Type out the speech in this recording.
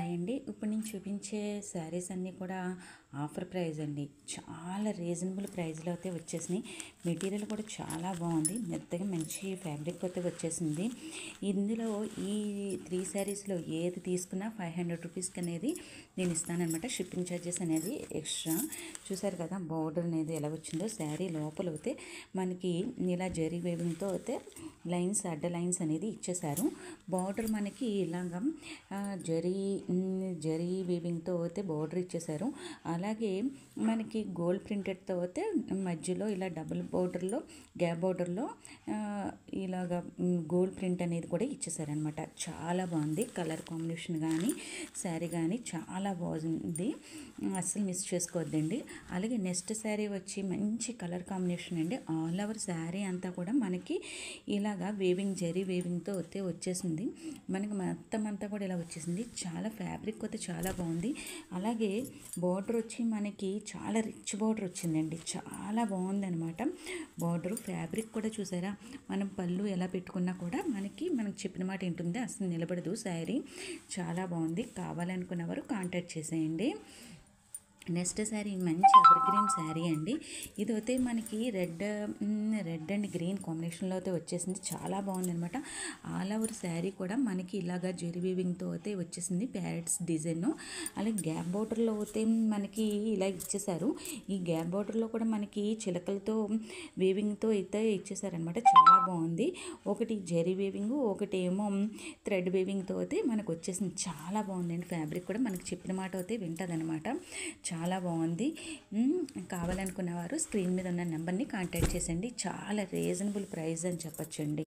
Hi అండి. ఇప్పుడు నేను చూపించే శారీస్ అన్నీ కూడా ఆఫర్ ప్రైస్ అండి. చాలా రీజనబుల్ ప్రైస్లో అయితే వచ్చేసినాయి. మెటీరియల్ కూడా చాలా బాగుంది. మెత్తగా మంచి ఫ్యాబ్రిక్ అయితే వచ్చేసింది. ఇందులో ఈ 3 శారీస్లో ఏది తీసుకున్నా 500 రూపీస్కి అనేది నేను ఇస్తానన్నమాట. షిప్పింగ్ ఛార్జెస్ అనేది ఎక్స్ట్రా. చూసారు కదా బోర్డర్ అనేది ఎలా వచ్చిందో. శారీ లోపల అయితే మనకి ఇలా జరీ వేవింగ్తో అయితే లైన్స్ అడ్డ లైన్స్ అనేది ఇచ్చేసారు. బార్డర్ మనకి ఇలాగా జరీ వీవింగ్తో అయితే బార్డర్ ఇచ్చేసారు. అలాగే మనకి గోల్డ్ ప్రింటెడ్తో అయితే మధ్యలో ఇలా డబుల్ బార్డర్లో గ్యాప్ బార్డర్లో ఇలాగా గోల్డ్ ప్రింట్ అనేది కూడా ఇచ్చేసారనమాట. చాలా బాగుంది. కలర్ కాంబినేషన్ కానీ శారీ కానీ చాలా బాగుంది. అస్సలు మిస్ చేసుకోవద్దండి. అలాగే నెక్స్ట్ శారీ వచ్చి మంచి కలర్ కాంబినేషన్ అండి. ఆల్ ఓవర్ శారీ అంతా కూడా మనకి ఇలాగా వేవింగ్ జరీ వేవింగ్తో అయితే వచ్చేసింది. మనకి మొత్తం అంతా కూడా ఇలా వచ్చేసింది. చాలా ఫ్యాబ్రిక్ అయితే చాలా బాగుంది. అలాగే బార్డర్ వచ్చి మనకి చాలా రిచ్ బార్డర్ వచ్చిందండి. చాలా బాగుంది అనమాట. బార్డరు ఫ్యాబ్రిక్ కూడా చూసారా, మనం పళ్ళు ఎలా పెట్టుకున్నా కూడా మనకు చెప్పిన మాట ఉంటుంది, అసలు నిలబడదు శారీ. చాలా బాగుంది. కావాలనుకున్న వారు కాంటాక్ట్ చేసేయండి. నెక్స్ట్ శారీ మంచి ఎవర్ గ్రీన్ శారీ అండి. ఇది అయితే మనకి రెడ్ అండ్ గ్రీన్ కాంబినేషన్లో అయితే వచ్చేసింది. చాలా బాగుంది అనమాట. ఆల్ ఓవర్ శారీ కూడా మనకి ఇలాగా జెరీ వీవింగ్తో అయితే వచ్చేసింది. Parrots design. అలాగే గ్యాప్ బార్డర్లో అయితే మనకి ఇలా ఇచ్చేసారు. ఈ గ్యాప్ బార్డర్లో కూడా మనకి చిలకలతో వీవింగ్తో అయితే ఇచ్చేసారనమాట. చాలా బాగుంది. ఒకటి జెరీ వీవింగ్, ఒకటి ఏమో థ్రెడ్ వీవింగ్తో అయితే మనకు వచ్చేసింది. చాలా బాగుందండి. ఫ్యాబ్రిక్ కూడా మనకి చెప్పిన మాట అయితే వింటుంది అనమాట. చాలా బాగుంది. కావాలనుకున్న వారు స్క్రీన్ మీద ఉన్న నెంబర్ని కాంటాక్ట్ చేసండి. చాలా రీజనబుల్ ప్రైస్ అని చెప్పొచ్చండి.